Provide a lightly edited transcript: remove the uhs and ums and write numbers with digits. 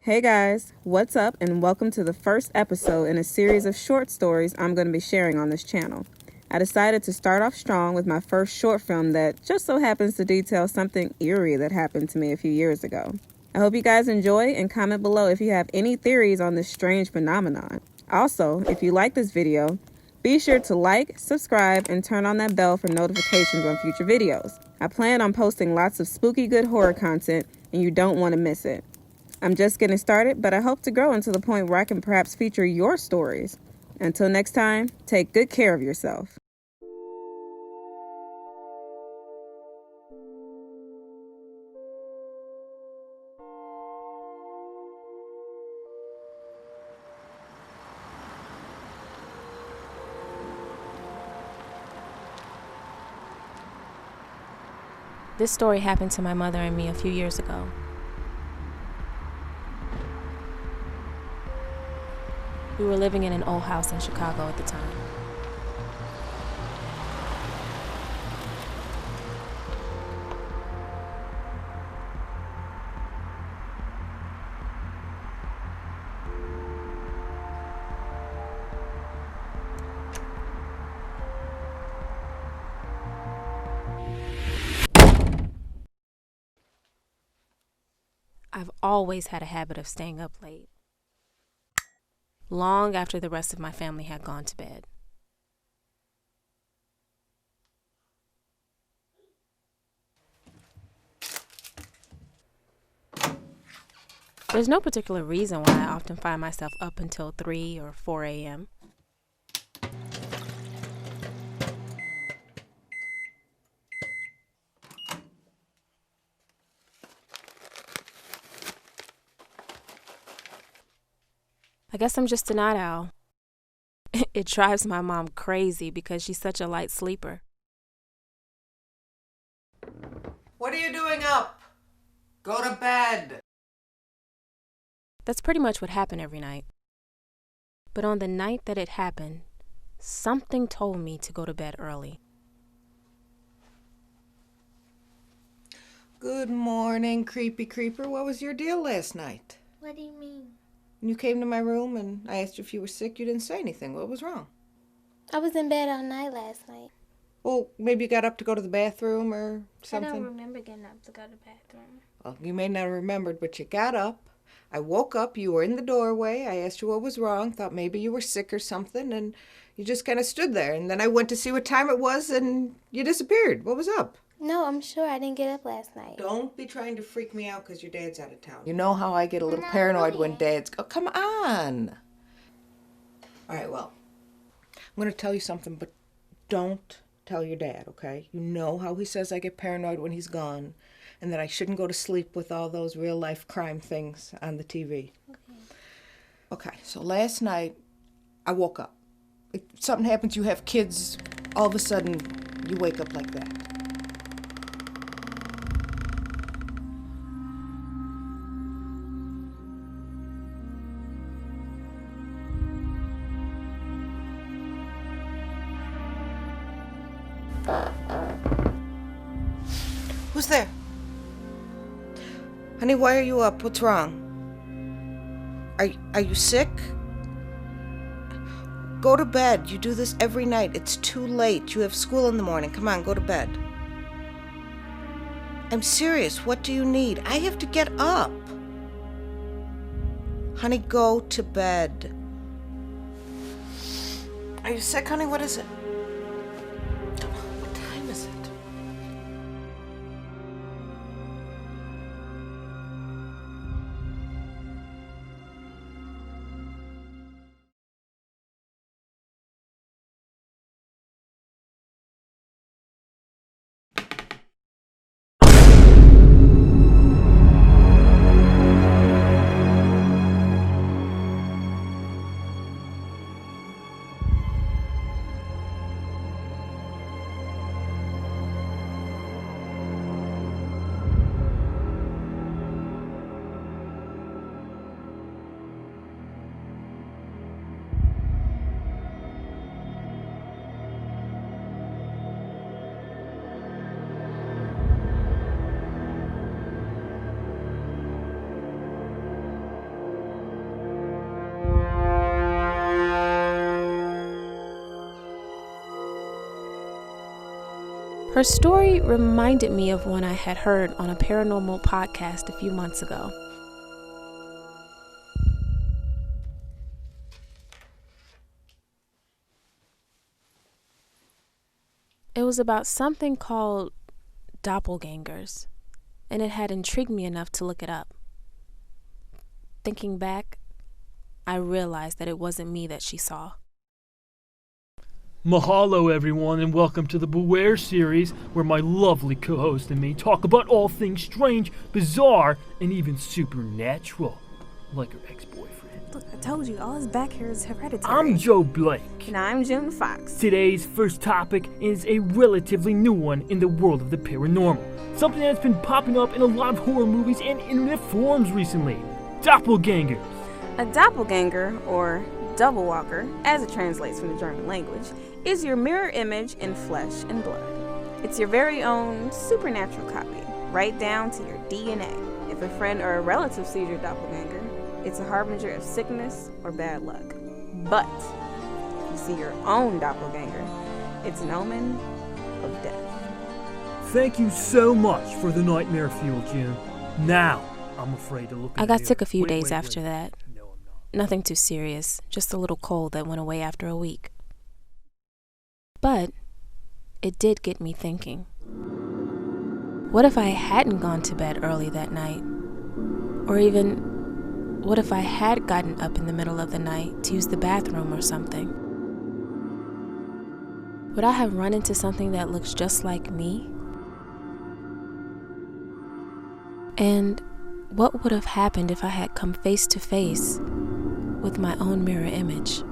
Hey guys, what's up and welcome to the first episode in a series of short stories I'm going to be sharing on this channel. I decided to start off strong with my first short film that just so happens to detail something eerie that happened to me a few years ago. I hope you guys enjoy and comment below if you have any theories on this strange phenomenon. Also, if you like this video, be sure to like, subscribe, and turn on that bell for notifications on future videos. I plan on posting lots of spooky good horror content and you don't want to miss it. I'm just getting started, but I hope to grow into the point where I can perhaps feature your stories. Until next time, take good care of yourself. This story happened to my mother and me a few years ago. We were living in an old house in Chicago at the time. I've always had a habit of staying up late, long after the rest of my family had gone to bed. There's no particular reason why I often find myself up until 3 or 4 a.m. I guess I'm just a night owl. It drives my mom crazy because she's such a light sleeper. What are you doing up? Go to bed. That's pretty much what happened every night. But on the night that it happened, something told me to go to bed early. Good morning, creepy creeper. What was your deal last night? What do you mean? You came to my room and I asked you if you were sick. You didn't say anything. What was wrong? I was in bed all night last night. Well, maybe you got up to go to the bathroom or I something. don't remember getting up to go to the bathroom. Well, you may not have remembered, but you got up. I woke up. You were in the doorway. I asked you what was wrong. Thought maybe you were sick or something. And you just kind of stood there. And then I went to see what time it was and you disappeared. What was up? No, I'm sure I didn't get up last night. Don't be trying to freak me out because your dad's out of town. You know how I get a little not paranoid when doing dad's... Oh, come on. All right, well, I'm going to tell you something, but don't tell your dad, okay? You know how he says I get paranoid when he's gone and that I shouldn't go to sleep with all those real-life crime things on the TV. Okay, so last night I woke up. If something happens, you have kids, all of a sudden you wake up like that. Who's there? Honey, why are you up? What's wrong? Are you sick? Go to bed. You do this every night. It's too late. You have school in the morning. Come on, go to bed. I'm serious. What do you need? I have to get up. Honey, go to bed. Are you sick, honey? What is it? What time is it? Her story reminded me of one I had heard on a paranormal podcast a few months ago. It was about something called Doppelgangers, and it had intrigued me enough to look it up. Thinking back, I realized that it wasn't me that she saw. Mahalo everyone, and welcome to the Beware series, where my lovely co-host and me talk about all things strange, bizarre, and even supernatural, like her ex-boyfriend. Look, I told you, all his back hair is hereditary. I'm Joe Blake. And I'm June Fox. Today's first topic is a relatively new one in the world of the paranormal. Something that's been popping up in a lot of horror movies and internet forums recently. Doppelgangers. A doppelganger, or double walker, as it translates from the German language, is your mirror image in flesh and blood. It's your very own supernatural copy, right down to your DNA. If a friend or a relative sees your doppelganger, it's a harbinger of sickness or bad luck. But if you see your own doppelganger, it's an omen of death. Thank you so much for the nightmare fuel, June. Now, I'm afraid to look at I got you. sick a few Wait, days wait, after wait. that. No, I'm not. Nothing too serious, just a little cold that went away after a week. But it did get me thinking. What if I hadn't gone to bed early that night? Or even, what if I had gotten up in the middle of the night to use the bathroom or something? Would I have run into something that looks just like me? And what would have happened if I had come face to face with my own mirror image?